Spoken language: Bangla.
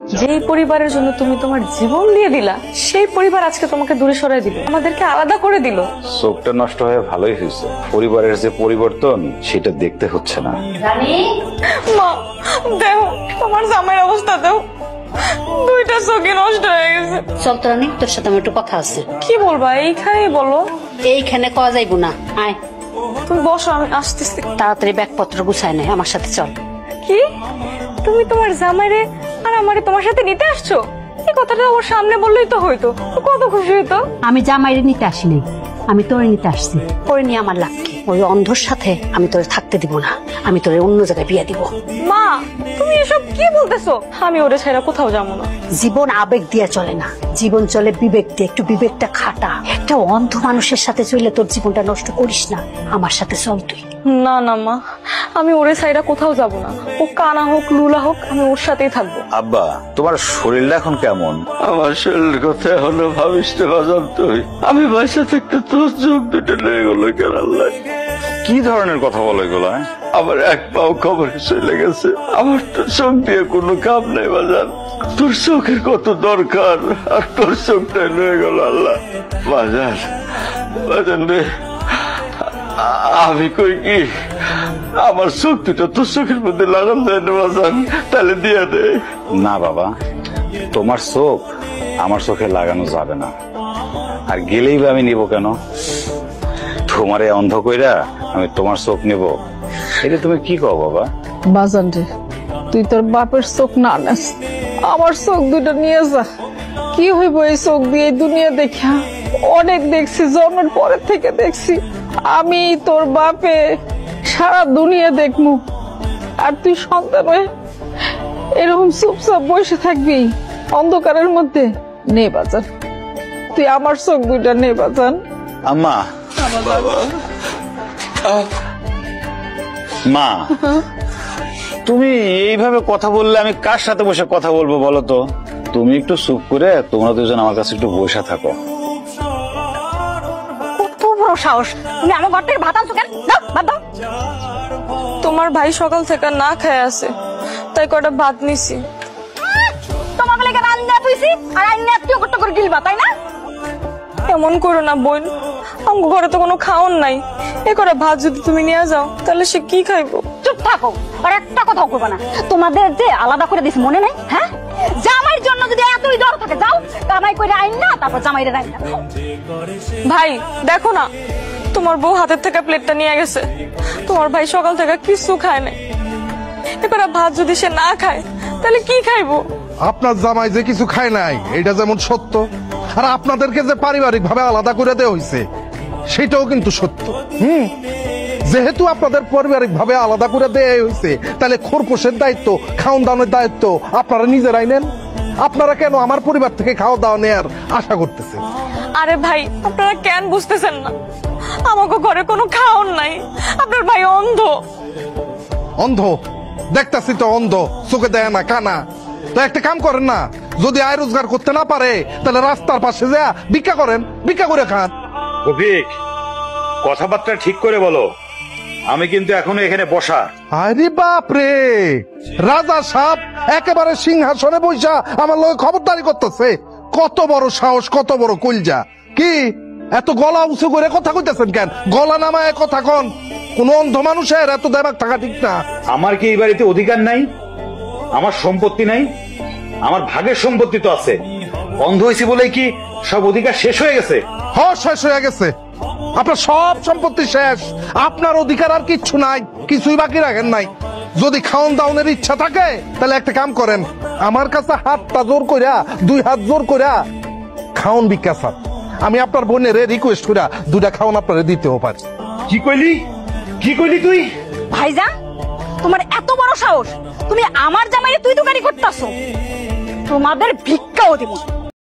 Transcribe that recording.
যেই পরিবারের জন্য তুমি তোমার জীবন দিয়ে দিলা সেই পরিবার আজকে তোমাকে দূরে সরাই দিল, আমাদেরকে আলাদা করে দিল। চোখটা নষ্ট হয়ে ভালোই হয়েছে, পরিবারের যে পরিবর্তন সেটা দেখতে হচ্ছে না। মা দেখো তোমার জামাইয়ের অবস্থা, দেখো দুইটা চোখই নষ্ট হয়ে গেছে। চল তো রানী, তোর সাথে আমার একটু কথা আছে। কি বলবা? এইখানেই বলো। এইখানে কওয়া যাইব না, আয় তুমি বসো, আমি আসতেছি। তাড়াতাড়ি ব্যাগপত্র গুছায় নেয়, আমার সাথে চল। কি তুমি তোমার জামাইরে আর আমারে তোমার সাথে নিতে আসছো? এই কথাটা ওর সামনে বললেই তো হইতো, কত খুশি হইতো। আমি জামাইরে নিতে আসিনি, আমি তোরে নিতে আসছি। ওরে নিয়ে আমার লাভ কি? ওই অন্ধর সাথে আমি তোরে থাকতে দিব না, আমি তোরে অন্য জায়গায় বিয়ে দিব। মা তুমি এসব কি বলতেছো? আমি ওরে ছাড়া কোথাও যাবো না। জীবন আবেগ দিয়ে চলে না, জীবন চলে বিবেক দিয়ে। একটু বিবেকটা খাটা। একটা অন্ধ মানুষের সাথে চলে তোর জীবনটা নষ্ট করিস না, আমার সাথে চল তুই। না না মা, আমি ওরে ছাইরা কোথাও যাব না। ও কানা হোক লুলা হোক, আমি ওর সাথেই থাকবো। আব্বা তোমার শরীরটা এখন কেমন? আমার শরীরের কথা এখনো ভাবিস না বাজান তুই। আমি বাসা থাকতে তোর চোখ দুটো লেগে গেলো কেন আল্লাহ? কি ধরনের কথা বলে এগুলো? আমার এক পাও খবরে চলে গেছে, আমার তো চোখ দিয়ে কোনো কাম নাই বাজান। তোর চোখের কত দরকার, আর তোর চোখটাই লয়ে গেল আল্লাহ। বাজান বাজান রে, আমি কই কি আমার চোখ দুটো তোর চোখের মধ্যে লাগান যায় না বাজান? তাহলে দিয়ে দে। না বাবা, তোমার চোখ আমার চোখে লাগানো যাবে না, আর গেলেই বা আমি নিব কেন? তোমারে অন্ধ কইরা আমি তোমার চোখ নেব, এটা তুমি কি কও বাবা? বাজান রে, তুই তোর বাপের চোখ না নাস, আমার চোখ দুটো নিয়ে যা। কি হইব এই চোখ দিয়ে? এই দুনিয়া দেখা অনেক দেখছি, জন্মের পরের থেকে দেখছি। আমি তোর বাপে সারা দুনিয়া দেখমু, আর তুই সন্তান হয়ে এরকম চুপচাপ বসে থাকবি অন্ধকারের মধ্যে? নে বাজান, তুই আমার চোখ দুইটা নে বাজান। আম্মা, মা তুমি এইভাবে কথা বললে আমি কার সাথে বসে কথা বলবো বলো তো? তুমি একটু চুপ করে তোমরা দুজন আমার কাছে একটু বসে থাকো। কত বড় সাহস, তুমি আমার ঘর থেকে ভাত আনছো কেন? দাও ভাত দাও। তোমার ভাই সকাল থেকে না খেয়ে আছে, তাই কটা ভাত নিছি। তোমাকে লেগে রান্না তুইছি, আর আইনা তুই কত করে গিলবা, তাই না? এমন করো না বোন, আমার ঘরে তো কোনো খাওন নাই। এ করে ভাত যদি তুমি নিয়ে যাও তাহলে সে কি খাইবো? চুপ থাকো, আর একটা কথাও করবে না। তোমাদের যে আলাদা করে দিছি মনে নাই? হ্যাঁ, জামাইয়ের জন্য যদি এতই দর থাকে, যাও কামাই করে আইন না, তারপর জামাইরে রাইন না। ভাই দেখো না, তোমার বউ হাতের থেকে প্লেটটা নিয়ে গেছে। তোমার ভাই সকাল থেকে কিছু খায় নাই, এবার ভাত যদি সে না খায় তাহলে কি খাইবো? আপনার জামাই যে কিছু খায় নাই এটা যেমন সত্য, আর আপনাদেরকে যে পারিবারিক ভাবে আলাদা করে দেওয়া হয়েছে সেটাও কিন্তু সত্য। যেহেতু আপনাদের পারিবারিক ভাবে আলাদা করে দেওয়া হয়েছে, তাহলে খোরপোশের দায়িত্ব, খাওয়ান দাওয়ানোর দায়িত্ব আপনারা নিজেরাই নেন। আপনারা কেন আমার পরিবার থেকে খাওয়া দাওয়া নেয়ার আশা করতেছেন? আরে ভাই আপনারা কেন বুঝতেছেন না? আমাকে ঘরে কোনো খাওন নাই, আপনার ভাই অন্ধ। অন্ধ? দেখতাছি তো অন্ধ, চোখে দেয় না, কানা। তো একটা কাম করেন না, যদি আয় রোজগার করতে না পারে তাহলে রাস্তার পাশে যা ভিক্ষা করেন, ভিক্ষা করে খান। রফিক, কথাবার্তা ঠিক করে বলো, আমি কিন্তু এখনো এখানে বসা। আরে বাপ রে, রাজা সাপ একেবারে সিংহাসনে বইসা আমার লগে খবরদারি করতেছে। কত বড় সাহস, কত বড় কলজা! কি এত গলা উঁচু করে কথা কইতেছেন কেন? গলা নামায় কথা কন। কোন অন্ধ মানুষের এত দেমাগ থাকা ঠিক না। আমার কি এই বাড়িতে অধিকার নাই? আমার সম্পত্তি নাই? আমার ভাগের সম্পত্তি তো আছে। অন্ধ হয়েছি বলে কি সব অধিকার শেষ হয়ে গেছে? শেষ হয়ে গেছে। আপনার সব সম্পত্তি শেষ, আপনার অধিকার আর কিচ্ছু নাই, কিছুই বাকি রাখেন নাই। যদি খাওন দাওনের ইচ্ছা থাকে তাহলে একটা কাম করেন, আমার কাছে হাতটা জোর কইরা, দুই হাত জোর কইরা খাওন ভিক্ষা চান। আমি আপনার বোনের রিকোয়েস্ট কইরা দুটা খাওন আপনারে দিতেও পারি। কি কইলি? কি কইলি তুই? ভাইজান, তোমার এত বড় সাহস, তুমি আমার জামাইয়ে তুই দোকানি করতেছো? তোমাদের ভিক্ষাও দিব।